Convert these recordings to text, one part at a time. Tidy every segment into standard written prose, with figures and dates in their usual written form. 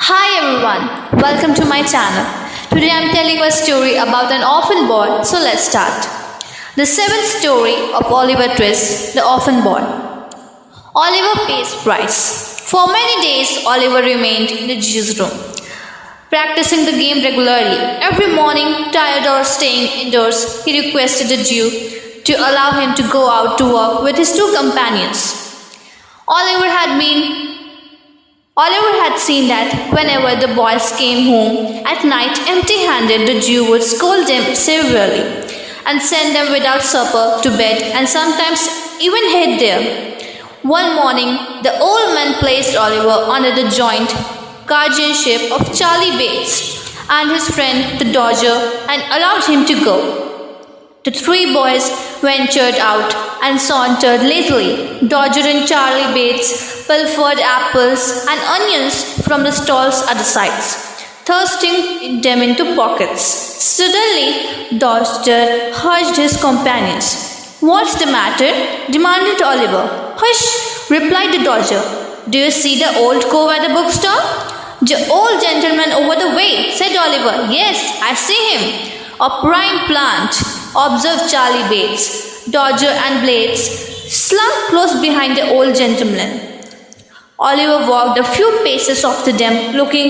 Hi everyone, welcome to my channel. Today I am telling a story about an orphan boy, so let's start. The seventh story of Oliver Twist, the orphan boy. Oliver pays price. For many days, Oliver remained in the Jew's room, practicing the game regularly. Every morning, tired or staying indoors, he requested the Jew to allow him to go out to work with his two companions. Oliver had seen that whenever the boys came home at night empty-handed, the Jew would scold them severely and send them without supper to bed and sometimes even hid there. One morning, the old man placed Oliver under the joint guardianship of Charlie Bates and his friend the Dodger and allowed him to go. The three boys ventured out and sauntered lazily. Dodger and Charlie Bates pilfered apples and onions from the stalls at the sides, thrusting them into pockets. Suddenly, Dodger urged his companions. "What's the matter?" demanded Oliver. "Hush," replied the Dodger. "Do you see the old cove at the bookstore?" "The old gentleman over the way," said Oliver. "Yes, I see him. A prime plant," observed Charlie Bates. Dodger and Blades slunk close behind the old gentleman. Oliver walked a few paces after them, looking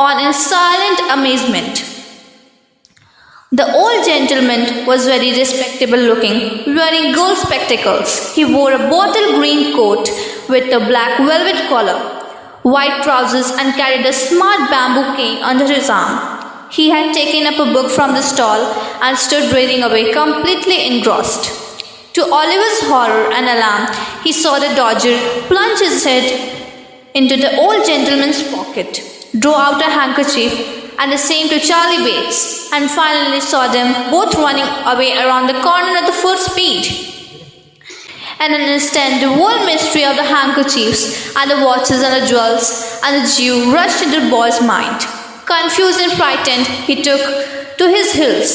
on in silent amazement. The old gentleman was very respectable looking, wearing gold spectacles. He wore a bottle green coat with a black velvet collar, white trousers, and carried a smart bamboo cane under his arm. He had taken up a book from the stall and stood reading away, completely engrossed. To Oliver's horror and alarm, he saw the Dodger plunge his head into the old gentleman's pocket, draw out a handkerchief, and the same to Charlie Bates, and finally saw them both running away around the corner at the full speed. In an instant, the whole mystery of the handkerchiefs and the watches and the jewels and the Jew rushed into the boy's mind. Confused and frightened, he took to his heels.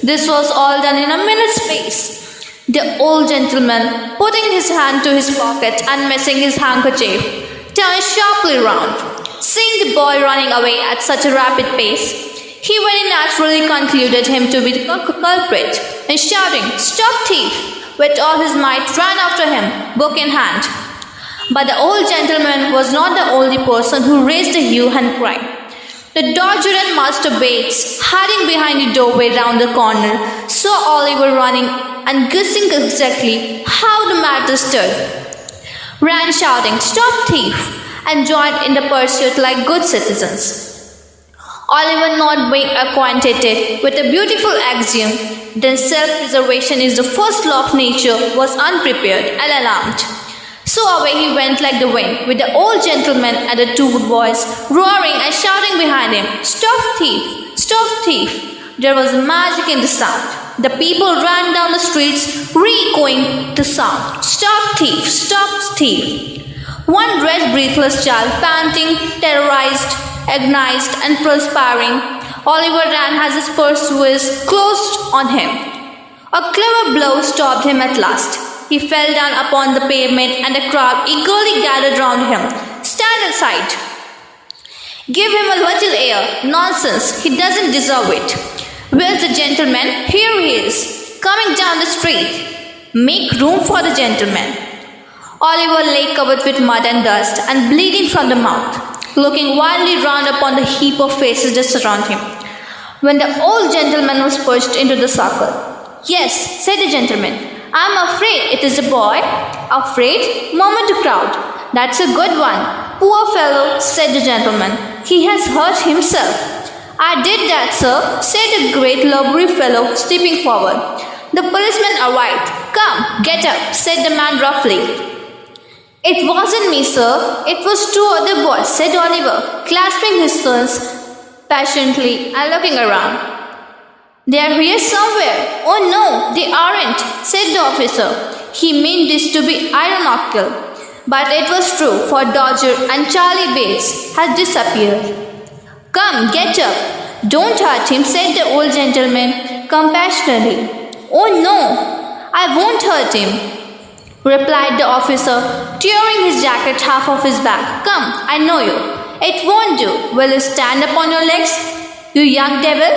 This was all done in a minute's space. The old gentleman, putting his hand to his pocket and missing his handkerchief, turned sharply round. Seeing the boy running away at such a rapid pace, he very naturally concluded him to be the culprit, and shouting, "Stop, thief!" with all his might ran after him, book in hand. But the old gentleman was not the only person who raised a hue and cry. The Dodger and Master Bates, hiding behind the doorway round the corner, saw Oliver running and guessing exactly how the matter stood, ran shouting, "Stop, thief!" and joined in the pursuit like good citizens. Oliver, not being acquainted with a beautiful axiom that self-preservation is the first law of nature, was unprepared and alarmed. So away he went like the wind, with the old gentleman and the two boys roaring and shouting behind him, "Stop, thief! Stop, thief!" There was magic in the sound. The people ran down the streets, re-echoing the sound, "Stop, thief! Stop, thief!" One red, breathless child, panting, terrorized, agonized, and perspiring, Oliver ran as his pursuers closed on him. A clever blow stopped him at last. He fell down upon the pavement and the crowd eagerly gathered round him. "Stand aside! Give him a little air! Nonsense! He doesn't deserve it! Where's the gentleman? Here he is, coming down the street! Make room for the gentleman!" Oliver lay covered with mud and dust and bleeding from the mouth, looking wildly round upon the heap of faces just around him, when the old gentleman was pushed into the circle. "Yes," said the gentleman, "I'm afraid it is a boy." "Afraid?" murmured the crowd. "That's a good one." "Poor fellow," said the gentleman. "He has hurt himself." "I did that, sir," said the great lubberly fellow, stepping forward. The policeman arrived. "Come, get up," said the man roughly. "It wasn't me, sir. It was two other boys," said Oliver, clasping his hands passionately and looking around. "They are here somewhere." "Oh no, they aren't," said the officer. He meant this to be ironical, but it was true, for Dodger and Charlie Bates had disappeared. "Come, get up. Don't hurt him," said the old gentleman compassionately. "Oh no, I won't hurt him," replied the officer, tearing his jacket half off his back. "Come, I know you. It won't do. Will you stand up on your legs, you young devil?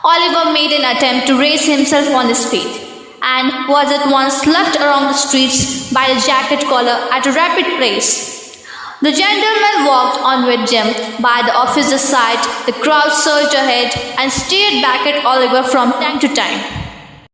Oliver made an attempt to raise himself on his feet and was at once slugged around the streets by the jacket collar at a rapid pace. The gentleman walked on with Jim by the officer's side. The crowd surged ahead and stared back at Oliver from time to time.